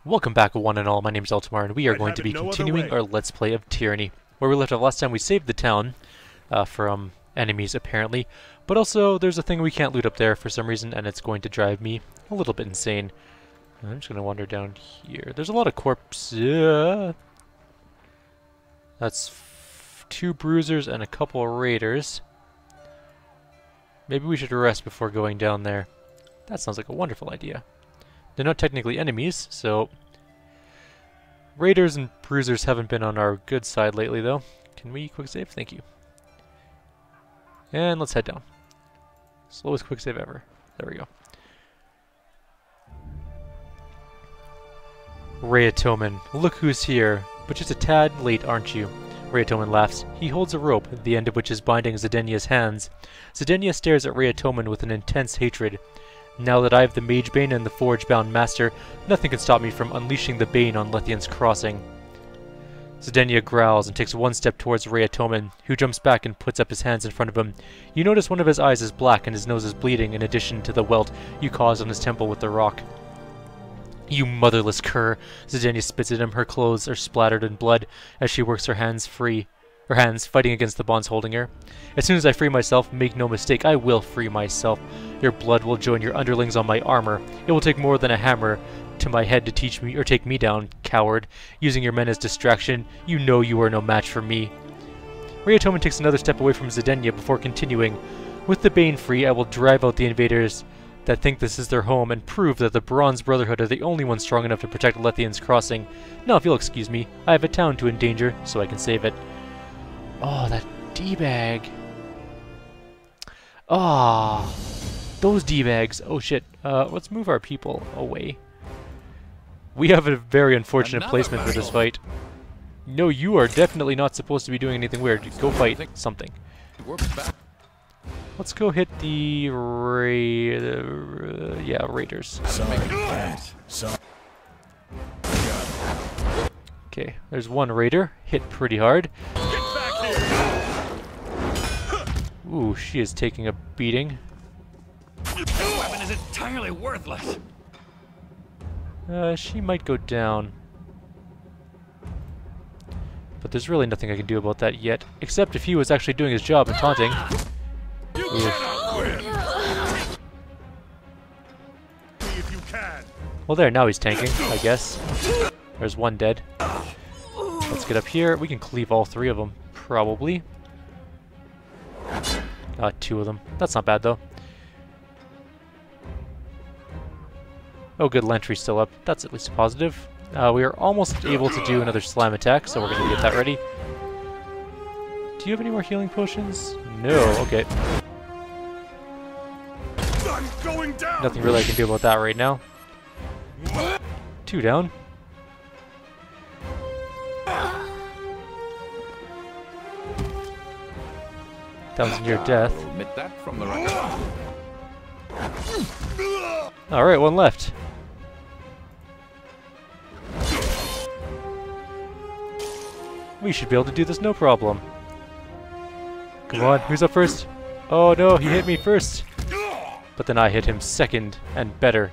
Welcome back, one and all. My name is Eltimar, and we are going to be continuing our Let's Play of Tyranny. Where we left off last time, we saved the town from enemies, apparently. But also, there's a thing we can't loot up there for some reason, and it's going to drive me a little bit insane. I'm just going to wander down here. There's a lot of corpses. That's 2 bruisers and a couple of raiders. Maybe we should rest before going down there. That sounds like a wonderful idea. They're not technically enemies, so... Raiders and bruisers haven't been on our good side lately, though. Can we quick save? Thank you. And let's head down. Slowest quick save ever. There we go. Rayatoman, look who's here. But just a tad late, aren't you? Rayatoman laughs. He holds a rope, the end of which is binding Zidenia's hands. Zidenia stares at Rayatoman with an intense hatred. Now that I have the Mage Bane and the Forge-bound Master, nothing can stop me from unleashing the Bane on Lethian's Crossing. Zidenia growls and takes one step towards Rayatoman, who jumps back and puts up his hands in front of him. You notice one of his eyes is black and his nose is bleeding, in addition to the welt you caused on his temple with the rock. You motherless cur! Zidenia spits at him. Her clothes are splattered in blood as she works her hands free. Her hands fighting against the bonds holding her. As soon as I free myself, make no mistake, I will free myself. Your blood will join your underlings on my armor. It will take more than a hammer to my head to teach me or take me down, coward. Using your men as distraction, you know you are no match for me. Rayatoman takes another step away from Zidenia before continuing. With the Bane free, I will drive out the invaders that think this is their home and prove that the Bronze Brotherhood are the only ones strong enough to protect Lethian's Crossing. Now, if you'll excuse me, I have a town to endanger, so I can save it. Oh, that D-bag. Ah, those D-bags. Oh shit. Let's move our people away. We have a very unfortunate placement for this fight. No, you are definitely not supposed to be doing anything weird. Go fight something. Let's go hit the raiders. Okay, there's one raider. Hit pretty hard. Ooh, she is taking a beating. This weapon is entirely worthless. She might go down. But there's really nothing I can do about that yet, except if he was actually doing his job and taunting. Well there, now he's tanking, I guess. There's one dead. Let's get up here. We can cleave all 3 of them, probably. 2 of them. That's not bad, though. Oh, good, Lantry's still up. That's at least a positive. We are almost able to do another slam attack, so we're going to get that ready. Do you have any more healing potions? No, okay. I'm going down. Nothing really I can do about that right now. 2 down. That was near death. Admit that from the record. Alright, 1 left. We should be able to do this no problem. Come on, who's up first? Oh no, he hit me first. But then I hit him second and better.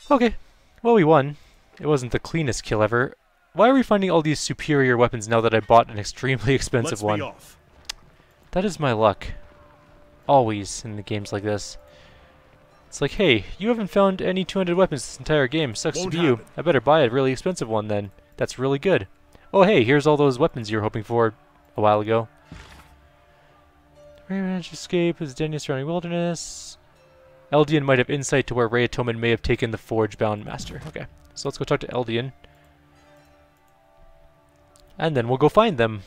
Okay, well we won. It wasn't the cleanest kill ever. Why are we finding all these superior weapons now that I bought an extremely expensive one? That is my luck. Always in the games like this. It's like, hey, you haven't found any 200 weapons this entire game. Sucks to be you. I better buy a really expensive one then. That's really good. Oh hey, here's all those weapons you were hoping for a while ago. Managed escape, Zidenia surrounding wilderness. Eldian might have insight to where Rayatoman may have taken the Forge-bound Master. Okay, so let's go talk to Eldian. And then we'll go find them.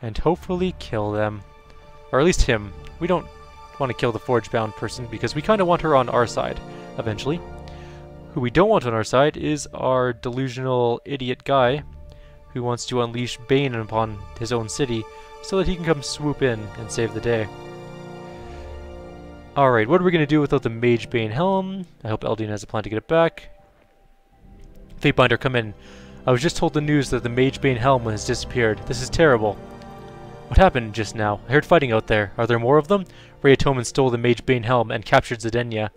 And hopefully kill them. Or at least him. We don't want to kill the Forge-bound person because we kind of want her on our side eventually. Who we don't want on our side is our delusional idiot guy who wants to unleash Bane upon his own city so that he can come swoop in and save the day. Alright, what are we going to do without the Mage Bane helm? I hope Eldian has a plan to get it back. Fatebinder, come in. I was just told the news that the Mage Bane helm has disappeared. This is terrible. What happened just now? I heard fighting out there. Are there more of them? Rayatoman stole the Mage Bane helm and captured Zidania.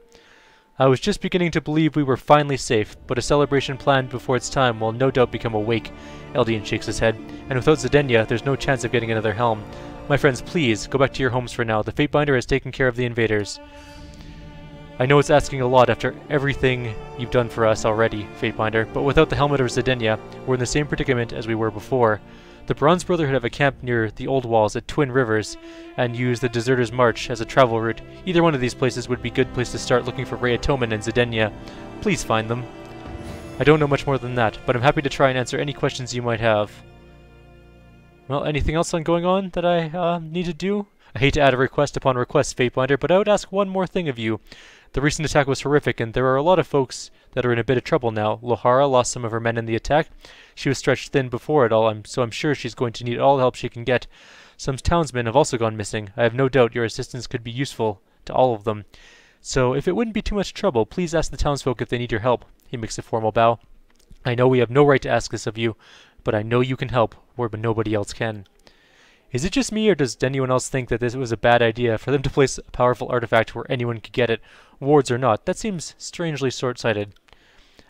I was just beginning to believe we were finally safe, but a celebration planned before its time will no doubt become a wake. Eldian shakes his head. And without Zidania, there's no chance of getting another helm. My friends, please, go back to your homes for now. The Fatebinder has taken care of the invaders. I know it's asking a lot after everything you've done for us already, Fatebinder, but without the helmet of Zidania, we're in the same predicament as we were before. The Bronze Brotherhood have a camp near the old walls at Twin Rivers, and use the Deserter's March as a travel route. Either one of these places would be a good place to start looking for Rayatoman and Zidania. Please find them. I don't know much more than that, but I'm happy to try and answer any questions you might have. Well, anything else going on that I need to do? I hate to add a request upon request, Fatebinder, but I would ask one more thing of you. The recent attack was horrific, and there are a lot of folks that are in a bit of trouble now. Lohara lost some of her men in the attack. She was stretched thin before it all, so I'm sure she's going to need all the help she can get. Some townsmen have also gone missing. I have no doubt your assistance could be useful to all of them. So if it wouldn't be too much trouble, please ask the townsfolk if they need your help. He makes a formal bow. I know we have no right to ask this of you, but I know you can help where nobody else can. Is it just me, or does anyone else think that this was a bad idea for them to place a powerful artifact where anyone could get it, wards or not? That seems strangely short-sighted.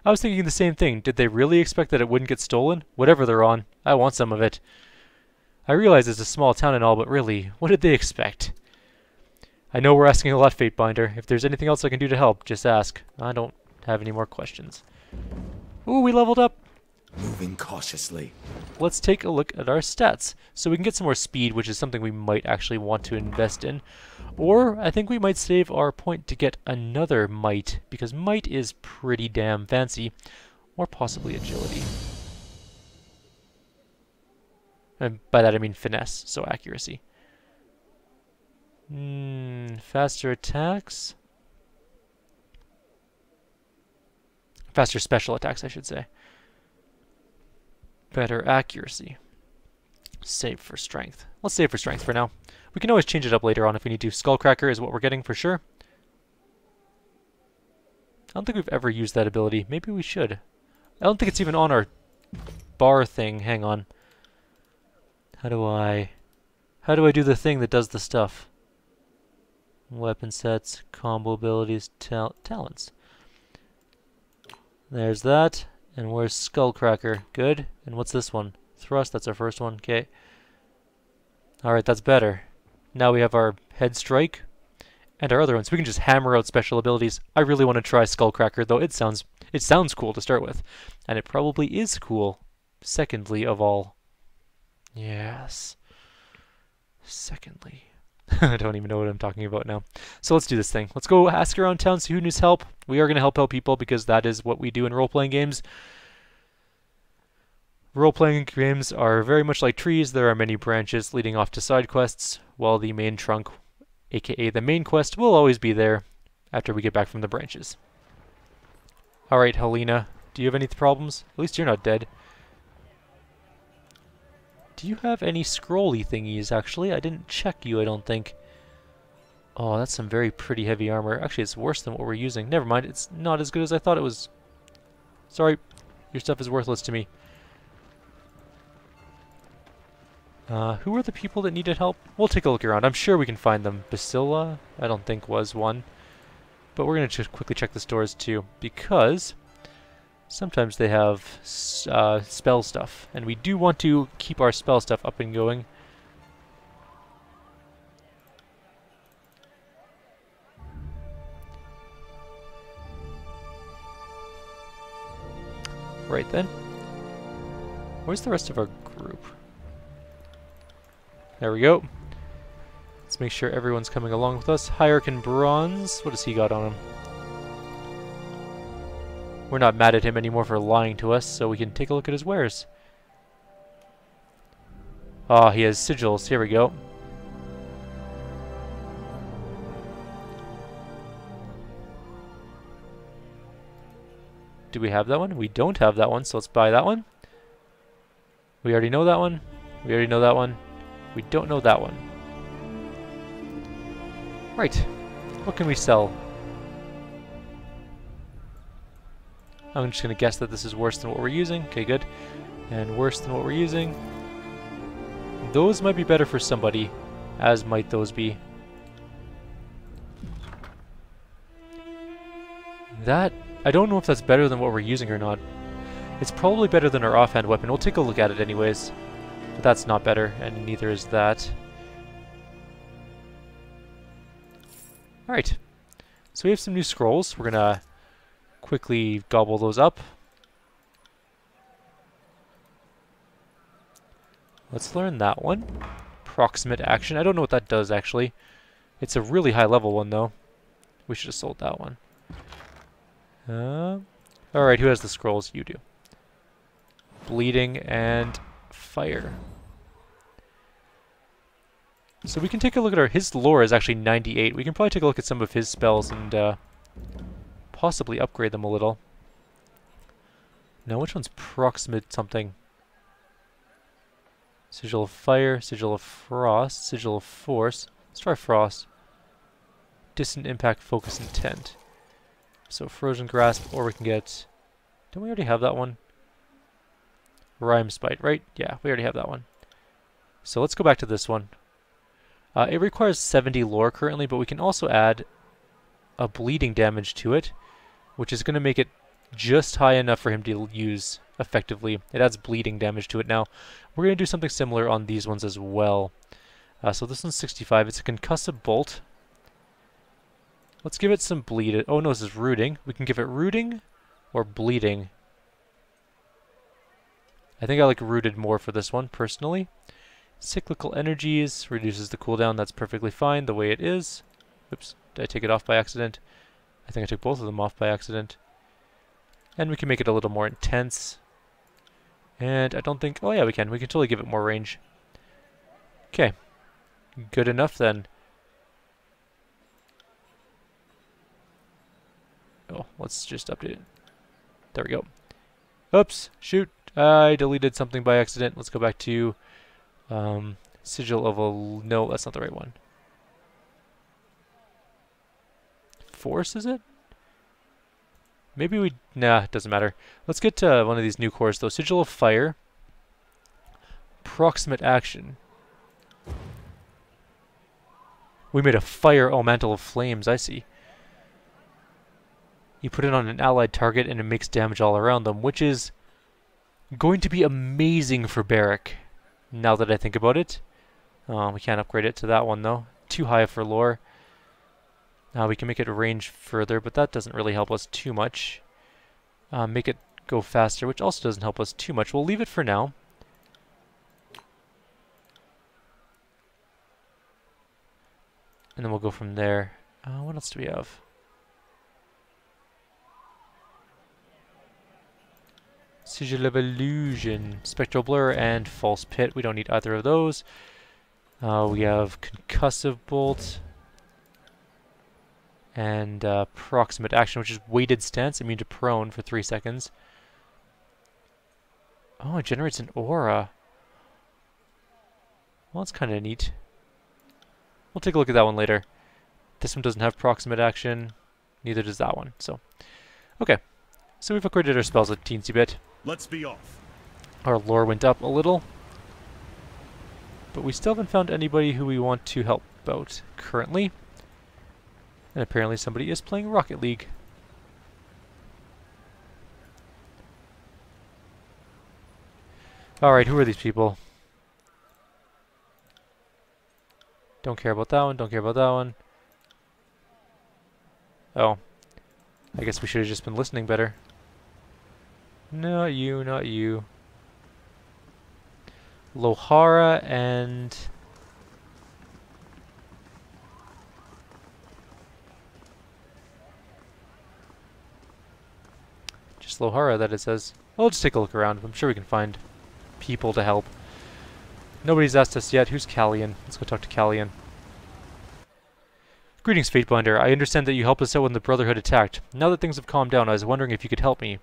I was thinking the same thing. Did they really expect that it wouldn't get stolen? Whatever they're on, I want some of it. I realize it's a small town and all, but really, what did they expect? I know we're asking a lot, Fatebinder. If there's anything else I can do to help, just ask. I don't have any more questions. Ooh, we leveled up! Moving cautiously. Let's take a look at our stats. So we can get some more speed, which is something we might actually want to invest in. Or I think we might save our point to get another might, because might is pretty damn fancy. Or possibly agility. And by that I mean finesse, so accuracy. Faster attacks? Faster special attacks, I should say. Better accuracy. Save for strength. Let's save for strength for now. We can always change it up later on if we need to. Skullcracker is what we're getting for sure. I don't think we've ever used that ability. Maybe we should. I don't think it's even on our bar thing. Hang on. How do I do the thing that does the stuff? Weapon sets, combo abilities, talents. There's that. And where's Skullcracker? Good. And what's this one? Thrust, that's our first one. Okay. Alright, that's better. Now we have our Head Strike and our other ones. We can just hammer out special abilities. I really want to try Skullcracker, though it sounds cool to start with. And it probably is cool. Secondly of all. Yes. Secondly. I don't even know what I'm talking about now. So let's do this thing. Let's go ask around town, see who needs help. We are going to help out people because that is what we do in role-playing games. Role-playing games are very much like trees. There are many branches leading off to side quests, while the main trunk, aka the main quest, will always be there after we get back from the branches. Alright, Helena, do you have any problems? At least you're not dead. Do you have any scrolly thingies, actually? I didn't check you, I don't think. Oh, that's some very pretty heavy armor. Actually, it's worse than what we're using. Never mind, it's not as good as I thought it was. Sorry, your stuff is worthless to me. Who are the people that needed help? We'll take a look around. I'm sure we can find them. Basila, I don't think was one. But we're going to just quickly check the stores too, because sometimes they have spell stuff, and we do want to keep our spell stuff up and going. Right then. Where's the rest of our group? There we go. Let's make sure everyone's coming along with us. Hierarchan Bronze. What has he got on him? We're not mad at him anymore for lying to us, so we can take a look at his wares. Ah, he has sigils. Here we go. Do we have that one? We don't have that one, so let's buy that one. We already know that one. We already know that one. We don't know that one. Right. What can we sell? I'm just going to guess that this is worse than what we're using. Okay, good. And worse than what we're using. Those might be better for somebody, as might those be. That, I don't know if that's better than what we're using or not. It's probably better than our offhand weapon. We'll take a look at it anyways. But that's not better, and neither is that. Alright. So we have some new scrolls. We're gonna quickly gobble those up. Let's learn that one. Proximate action. I don't know what that does, actually. It's a really high level one, though. We should have sold that one. Alright, who has the scrolls? You do. Bleeding and fire. So we can take a look at his lore is actually 98. We can probably take a look at some of his spells and possibly upgrade them a little. Now, which one's proximate something? Sigil of Fire, Sigil of Frost, Sigil of Force. Let's try Frost. Distant Impact, Focus, Intent. So Frozen Grasp, or we can get... Don't we already have that one? Rime Spite, right? Yeah, we already have that one. So let's go back to this one. It requires 70 lore currently, but we can also add a bleeding damage to it, which is going to make it just high enough for him to use effectively. It adds bleeding damage to it now. We're going to do something similar on these ones as well. So this one's 65. It's a concussive bolt. Let's give it some bleed. Oh no, this is rooting. We can give it rooting or bleeding. I think I like rooted more for this one, personally. Cyclical energies reduces the cooldown. That's perfectly fine the way it is. Oops, did I take it off by accident? I think I took both of them off by accident. And we can make it a little more intense. And I don't think... Oh yeah, we can. We can totally give it more range. Okay. Good enough then. Oh, let's just update it. There we go. Oops, shoot. I deleted something by accident. Let's go back to Sigil of a... No, that's not the right one. Force, is it? Maybe we... Nah, it doesn't matter. Let's get to one of these new cores, though. Sigil of Fire. Proximate action. We made a fire... Oh, Mantle of Flames, I see. You put it on an allied target and it makes damage all around them, which is going to be amazing for Barrack, now that I think about it. We can't upgrade it to that one, though. Too high for lore. We can make it range further, but that doesn't really help us too much. Make it go faster, which also doesn't help us too much. We'll leave it for now. And then we'll go from there. What else do we have? Sigil of Illusion, Spectral Blur, and False Pit. We don't need either of those. We have Concussive Bolt. And Proximate Action, which is Weighted Stance, immune to Prone for 3 seconds. Oh, it generates an aura. Well, that's kind of neat. We'll take a look at that one later. This one doesn't have Proximate Action. Neither does that one. So, okay. So we've upgraded our spells a teensy bit. Let's be off. Our lore went up a little. But we still haven't found anybody who we want to help out currently. And apparently somebody is playing Rocket League. Alright, who are these people? Don't care about that one, don't care about that one. Oh. I guess we should have just been listening better. Not you, not you. Lohara and... Just Lohara, that it says. Well, just take a look around. I'm sure we can find people to help. Nobody's asked us yet. Who's Callian? Let's go talk to Callian. Greetings, Fatebinder. I understand that you helped us out when the Brotherhood attacked. Now that things have calmed down, I was wondering if you could help me.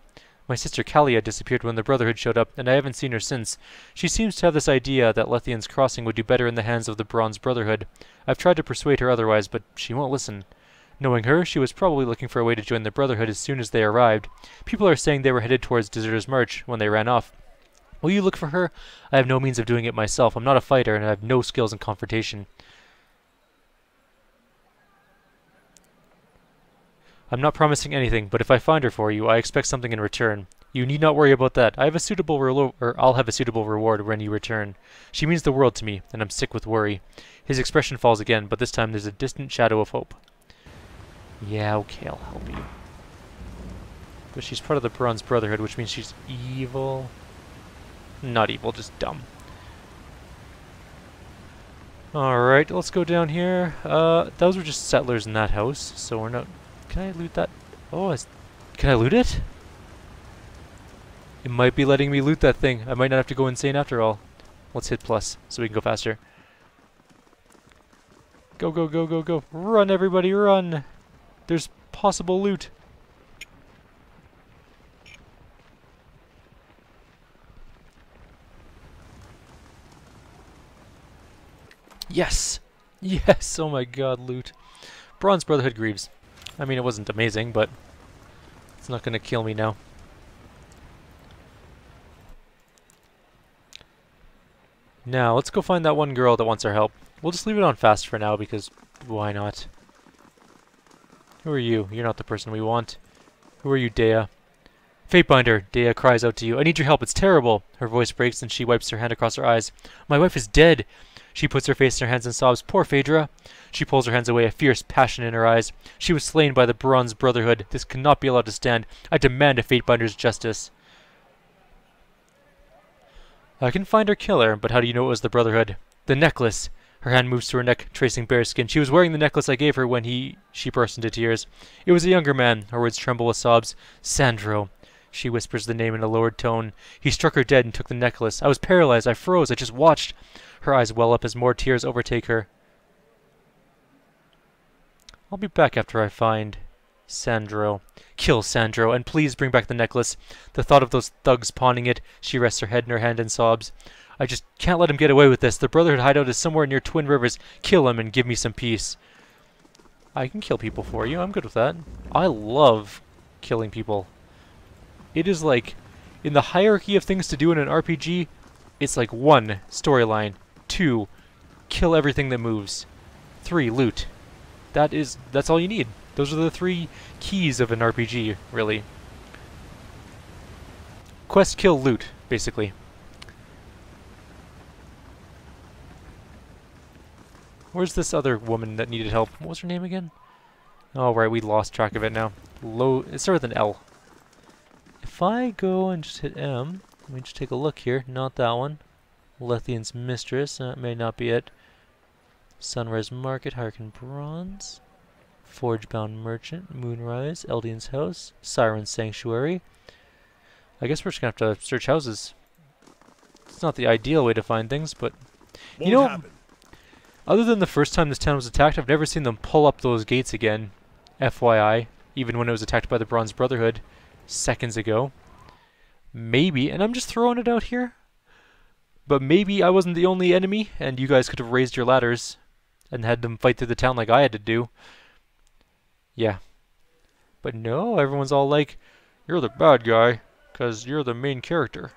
My sister Callia disappeared when the Brotherhood showed up, and I haven't seen her since. She seems to have this idea that Lethian's Crossing would do better in the hands of the Bronze Brotherhood. I've tried to persuade her otherwise, but she won't listen. Knowing her, she was probably looking for a way to join the Brotherhood as soon as they arrived. People are saying they were headed towards Deserter's March when they ran off. Will you look for her? I have no means of doing it myself. I'm not a fighter, and I have no skills in confrontation. I'm not promising anything, but if I find her for you, I expect something in return. You need not worry about that. I'll have a suitable reward when you return. She means the world to me, and I'm sick with worry. His expression falls again, but this time there's a distant shadow of hope. Yeah, okay, I'll help you. But she's part of the Bronze Brotherhood, which means she's evil. Not evil, just dumb. Alright, let's go down here. Those were just settlers in that house, so we're not... Can I loot that? Oh, can I loot it? It might be letting me loot that thing. I might not have to go insane after all. Let's hit plus, so we can go faster. Go, go, go, go, go. Run, everybody, run! There's possible loot. Yes! Yes! Oh my god, loot. Bronze Brotherhood Greaves. I mean, it wasn't amazing, but it's not gonna kill me now. Now, let's go find that one girl that wants our help. We'll just leave it on fast for now, because why not? Who are you? You're not the person we want. Who are you, Dea? Fatebinder, Dea cries out to you. I need your help, it's terrible! Her voice breaks and she wipes her hand across her eyes. My wife is dead! She puts her face in her hands and sobs. Poor Phaedra! She pulls her hands away, a fierce passion in her eyes. She was slain by the Bronze Brotherhood. This cannot be allowed to stand. I demand a Fatebinder's justice. I can find her killer, but how do you know it was the Brotherhood? The necklace! Her hand moves to her neck, tracing bare skin. She was wearing the necklace I gave her when she burst into tears. It was a younger man. Her words tremble with sobs. Sandro. She whispers the name in a lowered tone. He struck her dead and took the necklace. I was paralyzed. I froze. I just watched. Her eyes well up as more tears overtake her. I'll be back after I find Sandro. Kill Sandro, and please bring back the necklace. The thought of those thugs pawning it. She rests her head in her hand and sobs. I just can't let him get away with this. The Brotherhood hideout is somewhere near Twin Rivers. Kill him and give me some peace. I can kill people for you. I'm good with that. I love killing people. It is like, in the hierarchy of things to do in an RPG, it's like 1, storyline. 2, kill everything that moves. 3, loot. That's all you need. Those are the 3 keys of an RPG, really. Quest, kill, loot, basically. Where's this other woman that needed help? What was her name again? Oh, right, we lost track of it now. It started with an L. If I go and just hit M, let me just take a look here. Not that one. Lethian's Mistress, that may not be it. Sunrise Market, Harkin Bronze. Forgebound Merchant, Moonrise, Eldian's House, Siren's Sanctuary. I guess we're just gonna have to search houses. It's not the ideal way to find things, but... You know, other than the first time this town was attacked, I've never seen them pull up those gates again. FYI. Even when it was attacked by the Bronze Brotherhood seconds ago. Maybe, and I'm just throwing it out here, but maybe I wasn't the only enemy, and you guys could have raised your ladders and had them fight through the town like I had to do. Yeah. But no, everyone's all like, you're the bad guy, because you're the main character.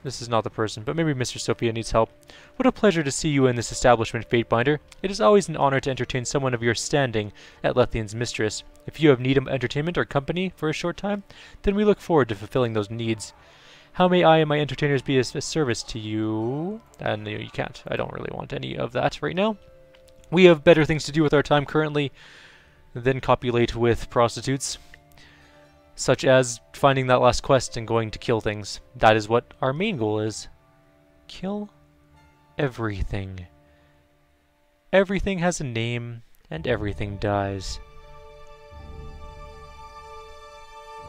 This is not the person, but maybe Mr. Sophia needs help. What a pleasure to see you in this establishment, Fatebinder. It is always an honor to entertain someone of your standing at Lethian's Mistress. If you have need of entertainment or company for a short time, then we look forward to fulfilling those needs. How may I and my entertainers be of service to you? And you can't. I don't really want any of that right now. We have better things to do with our time currently than copulate with prostitutes. Such as finding that last quest and going to kill things. That is what our main goal is. Kill everything. Everything has a name, and everything dies.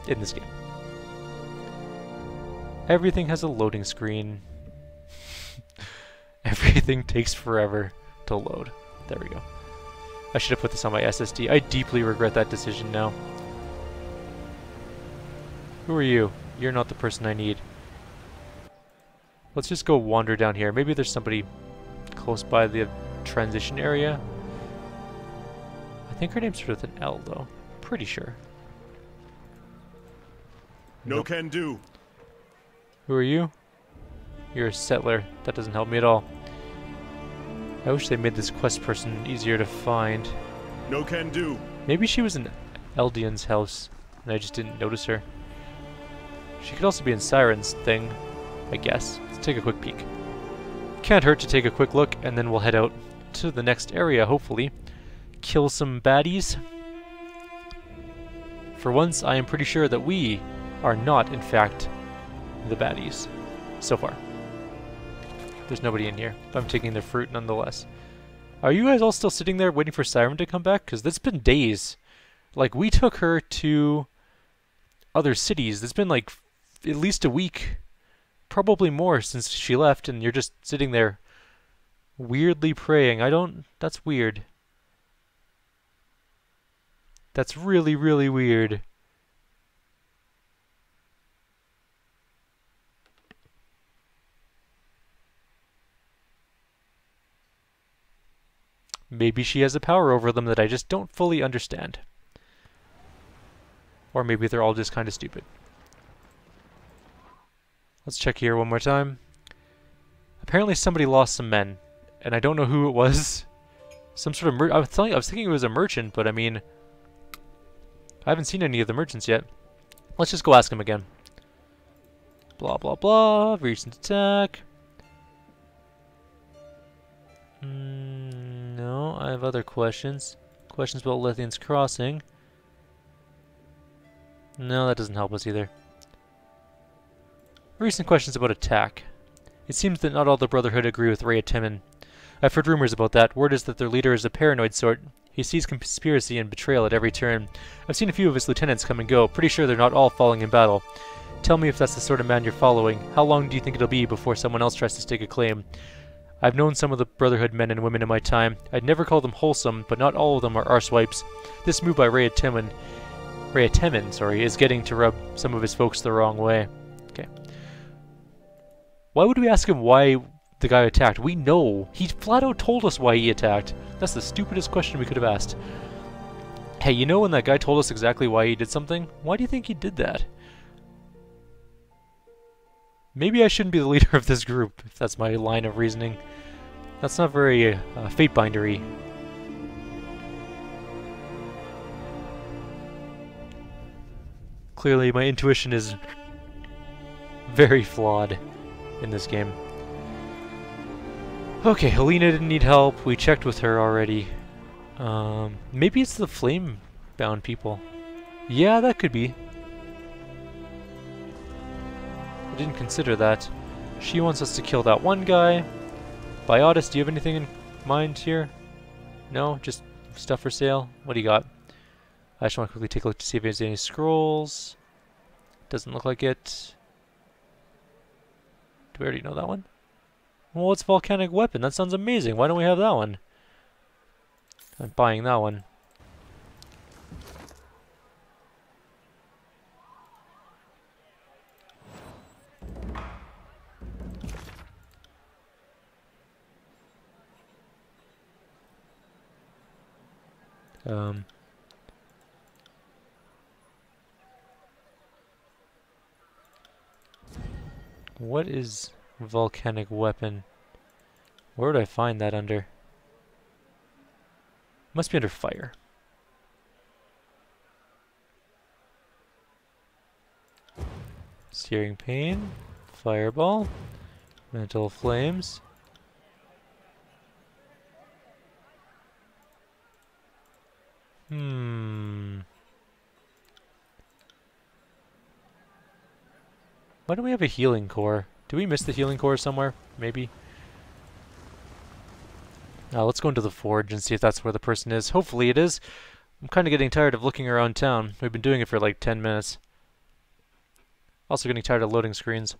In this game. Everything has a loading screen. Everything takes forever to load. There we go. I should have put this on my SSD. I deeply regret that decision now. Who are you? You're not the person I need. Let's just go wander down here. Maybe there's somebody close by the transition area. I think her name starts with an L, though. Pretty sure. No can do. Who are you? You're a settler. That doesn't help me at all. I wish they made this quest person easier to find. No can do. Maybe she was in Eldian's house, and I just didn't notice her. She could also be in Siren's thing, I guess. Let's take a quick peek. Can't hurt to take a quick look, and then we'll head out to the next area, hopefully. Kill some baddies. For once, I am pretty sure that we are not, in fact, the baddies. So far. There's nobody in here, but I'm taking their fruit nonetheless. Are you guys all still sitting there waiting for Siren to come back? Because it's been days. Like, we took her to other cities. It's been like at least a week. Probably more since she left, and you're just sitting there weirdly praying. That's weird. That's really, really weird. Maybe she has a power over them that I just don't fully understand. Or maybe they're all just kind of stupid. Let's check here one more time. Apparently somebody lost some men, and I don't know who it was. Some sort of I was thinking it was a merchant, but I mean, I haven't seen any of the merchants yet. Let's just go ask him again. Blah blah blah. Recent attack. No, I have other questions. Questions about Lithian's Crossing. No, that doesn't help us either. Recent questions about attack. It seems that not all the Brotherhood agree with Rhea. I've heard rumors about that. Word is that their leader is a paranoid sort. He sees conspiracy and betrayal at every turn. I've seen a few of his lieutenants come and go. Pretty sure they're not all falling in battle. Tell me if that's the sort of man you're following. How long do you think it'll be before someone else tries to stake a claim? I've known some of the Brotherhood men and women in my time. I'd never call them wholesome, but not all of them are arsewipes. This move by Rhea Temin, is getting to rub some of his folks the wrong way. Okay. Why would we ask him why the guy attacked? We know. He flat out told us why he attacked. That's the stupidest question we could have asked. Hey, you know when that guy told us exactly why he did something? Why do you think he did that? Maybe I shouldn't be the leader of this group, if that's my line of reasoning. That's not very fate-bindery. Clearly, my intuition is very flawed in this game. Okay, Helena didn't need help. We checked with her already. Maybe it's the flame-bound people. Yeah, that could be. I didn't consider that. She wants us to kill that one guy. Biotis, do you have anything in mind here? No? Just stuff for sale? What do you got? I just want to quickly take a look to see if there's any scrolls. Doesn't look like it. Do we already know that one? Well, it's volcanic weapon. That sounds amazing. Why don't we have that one? I'm buying that one. What is volcanic weapon? Where would I find that under? Must be under fire. Searing pain, fireball, mental flames. Why do we have a healing core? Do we miss the healing core somewhere? Maybe. Let's go into the forge and see if that's where the person is. Hopefully it is. I'm kind of getting tired of looking around town. We've been doing it for like 10 minutes. Also getting tired of loading screens.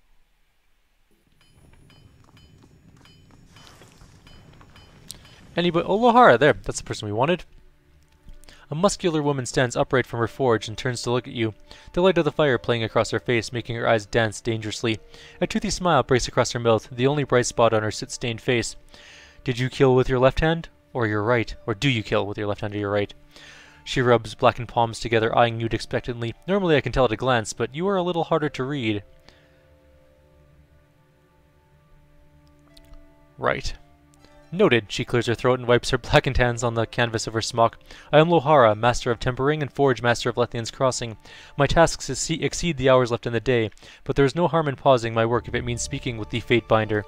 Anybody? Oh, Lohara, there. That's the person we wanted. A muscular woman stands upright from her forge and turns to look at you, the light of the fire playing across her face, making her eyes dance dangerously. A toothy smile breaks across her mouth, the only bright spot on her soot-stained face. Did you kill with your left hand? Or your right? Or do you kill with your left hand or your right? She rubs blackened palms together, eyeing you expectantly. Normally I can tell at a glance, but you are a little harder to read. Right. Noted. She clears her throat and wipes her blackened hands on the canvas of her smock. I am Lohara, Master of Tempering and Forge Master of Lethian's Crossing. My tasks exceed the hours left in the day, but there is no harm in pausing my work if it means speaking with the Fatebinder.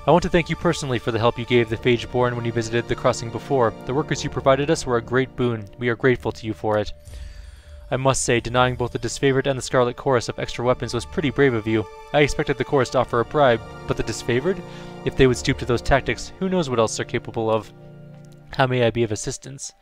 I want to thank you personally for the help you gave the Phageborn when you visited the crossing before. The workers you provided us were a great boon. We are grateful to you for it. I must say, denying both the Disfavored and the Scarlet Chorus of extra weapons was pretty brave of you. I expected the Chorus to offer a bribe, but the Disfavored? If they would stoop to those tactics, who knows what else they're capable of. How may I be of assistance?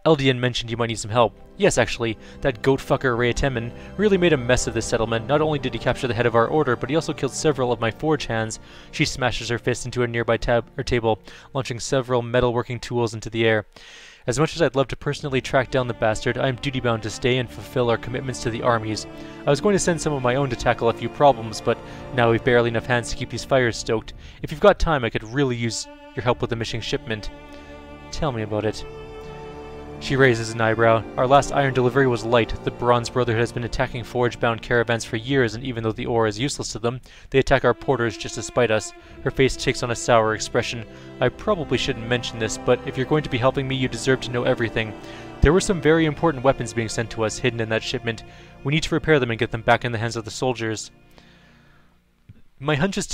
Eldian mentioned you might need some help. Yes, actually, that goat fucker Raytemin really made a mess of this settlement. Not only did he capture the head of our order, but he also killed several of my forge hands. She smashes her fist into a nearby table, launching several metalworking tools into the air. As much as I'd love to personally track down the bastard, I am duty-bound to stay and fulfill our commitments to the armies. I was going to send some of my own to tackle a few problems, but now we've barely enough hands to keep these fires stoked. If you've got time, I could really use your help with the missing shipment. Tell me about it. She raises an eyebrow. Our last iron delivery was light. The Bronze Brotherhood has been attacking forge-bound caravans for years, and even though the ore is useless to them, they attack our porters just to spite us. Her face takes on a sour expression. I probably shouldn't mention this, but if you're going to be helping me, you deserve to know everything. There were some very important weapons being sent to us, hidden in that shipment. We need to repair them and get them back in the hands of the soldiers. My hunch is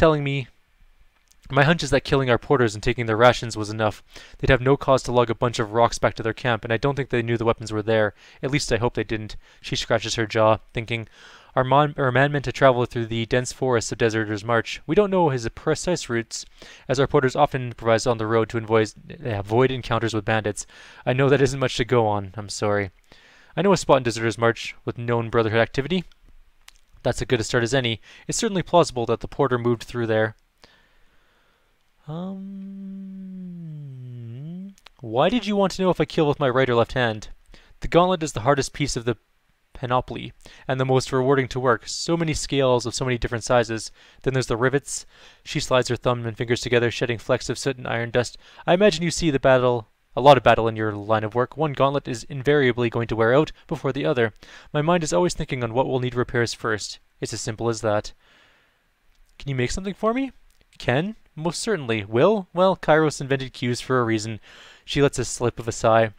that killing our porters and taking their rations was enough. They'd have no cause to lug a bunch of rocks back to their camp, and I don't think they knew the weapons were there. At least I hope they didn't. She scratches her jaw, thinking, Our man meant to travel through the dense forests of Deserter's March. We don't know his precise routes, as our porters often improvise on the road to avoid encounters with bandits. I know that isn't much to go on. I'm sorry. I know a spot in Deserter's March with known Brotherhood activity. That's as good a start as any. It's certainly plausible that the porter moved through there. Why did you want to know if I kill with my right or left hand? The gauntlet is the hardest piece of the panoply, and the most rewarding to work. So many scales of so many different sizes. Then there's the rivets. She slides her thumb and fingers together, shedding flecks of soot and iron dust. I imagine you see a lot of battle in your line of work. One gauntlet is invariably going to wear out before the other. My mind is always thinking on what will need repairs first. It's as simple as that. Can you make something for me? Ken? Most certainly. Will? Well, Kairos invented queues for a reason. She lets a slip of a sigh.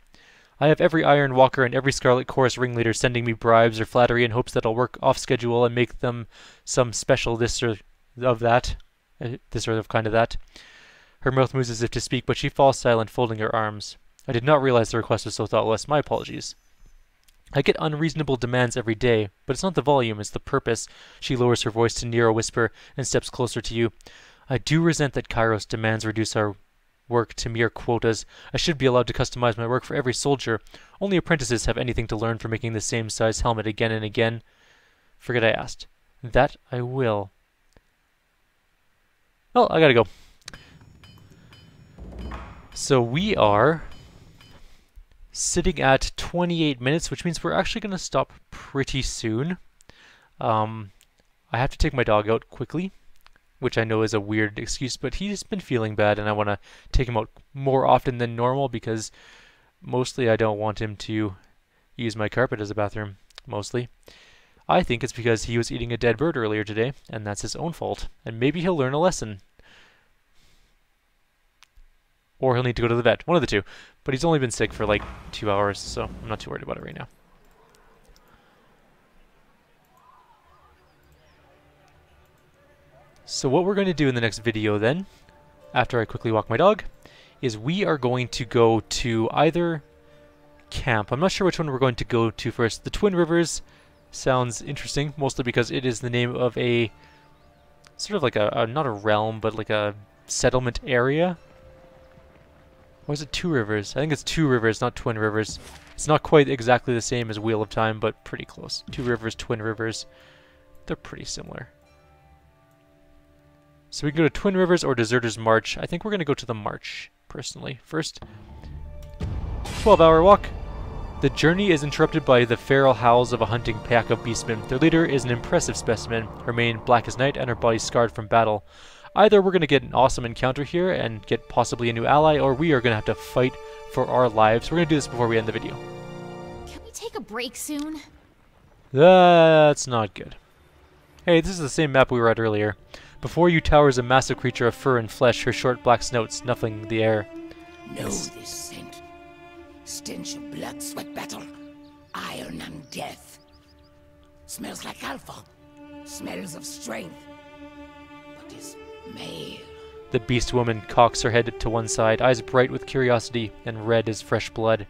I have every Iron Walker and every Scarlet Chorus ringleader sending me bribes or flattery in hopes that I'll work off schedule and make them some special this or of that. This or of kind of that. Her mouth moves as if to speak, but she falls silent, folding her arms. I did not realize the request was so thoughtless. My apologies. I get unreasonable demands every day, but it's not the volume, it's the purpose. She lowers her voice to near a whisper and steps closer to you. I do resent that Kairos demands reduce our work to mere quotas. I should be allowed to customize my work for every soldier. Only apprentices have anything to learn from making the same size helmet again and again. Forget I asked. That I will. Well, I gotta go. So we are sitting at 28 minutes, which means we're actually going to stop pretty soon. I have to take my dog out quickly, which I know is a weird excuse, but he's been feeling bad and I want to take him out more often than normal because mostly I don't want him to use my carpet as a bathroom, mostly. I think it's because he was eating a dead bird earlier today, and that's his own fault, and maybe he'll learn a lesson. Or he'll need to go to the vet. One of the two. But he's only been sick for like 2 hours, so I'm not too worried about it right now. So what we're going to do in the next video then, after I quickly walk my dog, is we are going to go to either camp. I'm not sure which one we're going to go to first. The Twin Rivers sounds interesting, mostly because it is the name of a sort of like a not a realm, but like a settlement area. Or is it Two Rivers? I think it's Two Rivers, not Twin Rivers. It's not quite exactly the same as Wheel of Time, but pretty close. Two Rivers, Twin Rivers. They're pretty similar. So we can go to Twin Rivers or Deserter's March. I think we're going to go to the March, personally. First, 12-hour walk. The journey is interrupted by the feral howls of a hunting pack of beastmen. Their leader is an impressive specimen, her mane black as night and her body scarred from battle. Either we're going to get an awesome encounter here and get possibly a new ally, or we are going to have to fight for our lives. We're going to do this before we end the video. Can we take a break soon? That's not good. Hey, this is the same map we were at earlier. Before you towers a massive creature of fur and flesh, her short black snout snuffling the air. Know this scent. Stench of blood, sweat, battle, iron and death. Smells like Alpha. Smells of strength. But is male. The beast woman cocks her head to one side, eyes bright with curiosity and red as fresh blood.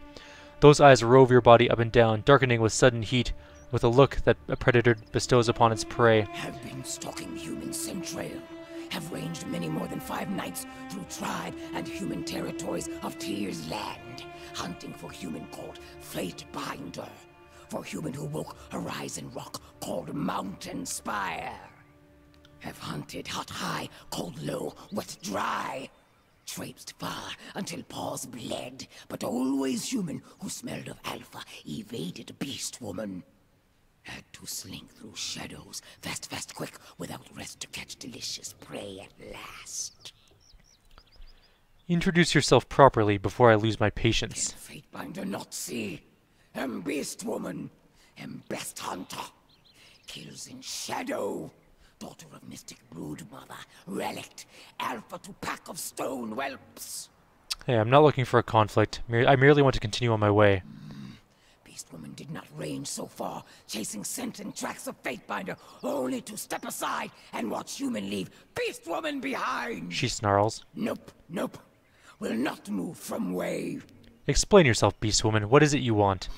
Those eyes rove your body up and down, darkening with sudden heat, with a look that a predator bestows upon its prey. Have been stalking human centrail. Have ranged many more than 5 nights through tribe and human territories of Tyr's land, hunting for human called Fate Binder, for human who woke Horizon Rock called Mountain Spire. Have hunted hot high, cold low, wet dry. Traipsed far until paws bled, but always human who smelled of Alpha evaded beast woman. Had to slink through shadows, fast, fast, quick, without rest to catch delicious prey at last. Introduce yourself properly before I lose my patience. Can Fatebinder not see? Am beast woman, am best hunter. Kills in shadow. Daughter of mystic brood mother, relict, alpha to pack of stone whelps. Hey, I'm not looking for a conflict. I merely want to continue on my way. Beast woman did not range so far, chasing scent and tracks of Fatebinder, only to step aside and watch human leave beast woman behind. She snarls. Nope, nope. Will not move from way. Explain yourself, beast woman. What is it you want?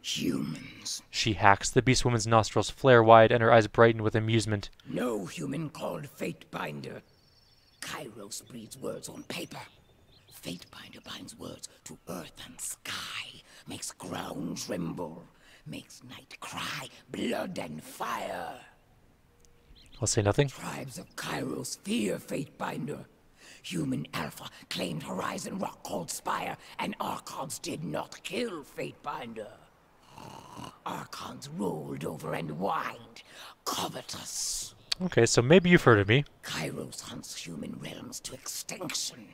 Humans. She hacks. The beast woman's nostrils flare wide and her eyes brighten with amusement. No human called Fatebinder. Kairos breeds words on paper. Fatebinder binds words to earth and sky, makes ground tremble, makes night cry, blood and fire. I'll say nothing. Tribes of Kairos fear Fatebinder. Human Alpha claimed Horizon Rock called Spire, and Archons did not kill Fatebinder. Archons rolled over and whined, covetous. Okay, so maybe you've heard of me. Kairos hunts human realms to extinction.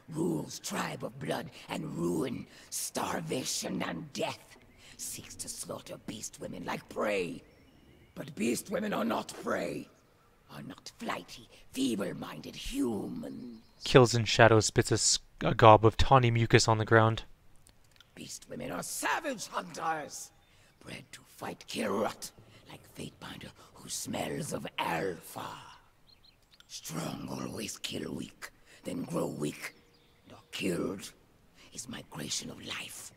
Rules tribe of blood and ruin, starvation and death. Seeks to slaughter beast women like prey. But beast women are not prey. Are not flighty, feeble-minded humans. Kills in shadow, spits a gob of tawny mucus on the ground. Beast women are savage hunters. Bred to fight Kirut, like Fatebinder who smells of Alpha. Strong always kill weak, then grow weak. Or killed is migration of life.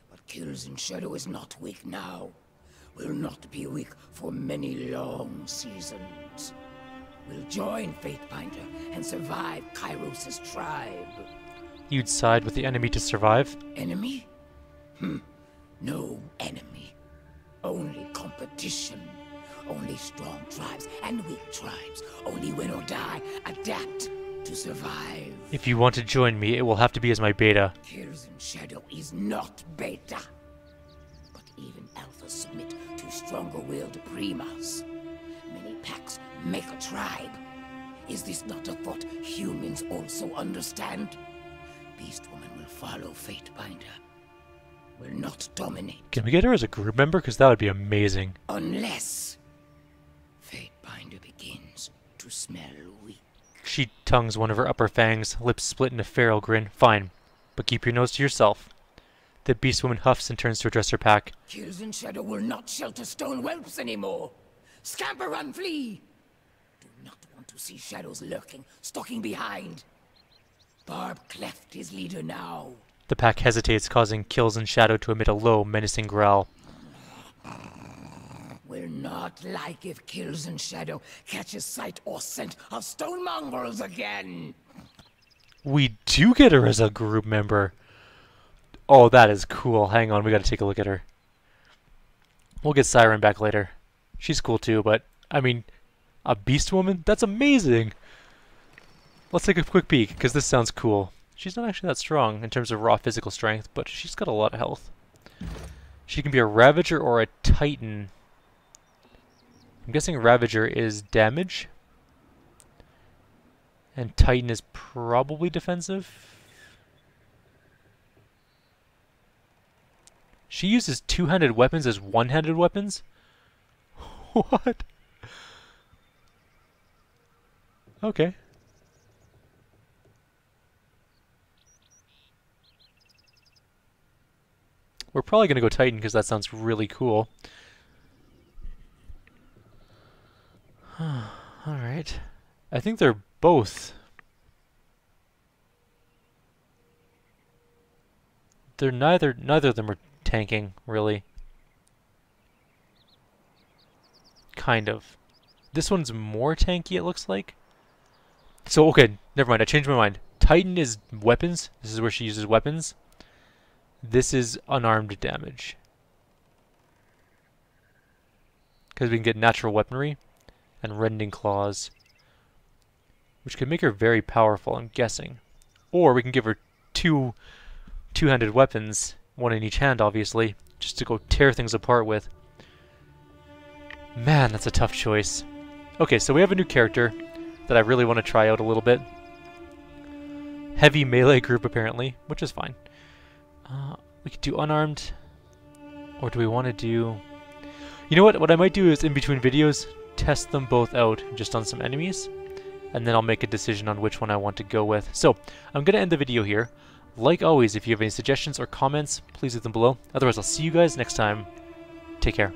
But kills in shadow is not weak now. Will not be weak for many long seasons. Will join Fatebinder and survive Kairos' tribe. You'd side with the enemy to survive? Enemy? No enemy. Only competition. Only strong tribes and weak tribes. Only win or die. Adapt to survive. If you want to join me, it will have to be as my beta. Kills in shadow is not beta. But even alphas submit to stronger-willed primas. Many packs make a tribe. Is this not a thought humans also understand? Beast woman will follow Fatebinder. Will not dominate. Can we get her as a group member? Because that would be amazing. Unless Fatebinder begins to smell weak. She tongues one of her upper fangs, lips split in a feral grin. Fine, but keep your nose to yourself. The beast woman huffs and turns to address her pack. Kills in shadow will not shelter stone whelps anymore. Scamper, run, flee! Do not want to see shadows lurking, stalking behind. Barb cleft his leader now. The pack hesitates, causing Kills in Shadow to emit a low, menacing growl. Will not like if Kills in Shadow catches sight or scent of stone mongrels again. We do get her as a group member. Oh, that is cool. Hang on, we gotta take a look at her. We'll get Siren back later. She's cool too, but, I mean, a beast woman? That's amazing! Let's take a quick peek, because this sounds cool. She's not actually that strong in terms of raw physical strength, but she's got a lot of health. She can be a Ravager or a Titan. I'm guessing Ravager is damage. And Titan is probably defensive. She uses two-handed weapons as one-handed weapons? What? Okay. We're probably going to go Titan because that sounds really cool. Alright. I think they're both... They're neither of them are tanking, really. Kind of. This one's more tanky, it looks like. So, okay, never mind, I changed my mind. Titan is weapons. This is where she uses weapons. This is unarmed damage. Because we can get natural weaponry and rending claws. Which could make her very powerful, I'm guessing. Or we can give her two-handed weapons, one in each hand, obviously, just to go tear things apart with. Man, that's a tough choice. Okay, so we have a new character that I really want to try out a little bit. Heavy melee group, apparently, which is fine. We could do unarmed, or do we want to do... You know what? What I might do is, in between videos, test them both out just on some enemies, and then I'll make a decision on which one I want to go with. So, I'm going to end the video here. Like always, if you have any suggestions or comments, please leave them below. Otherwise, I'll see you guys next time. Take care.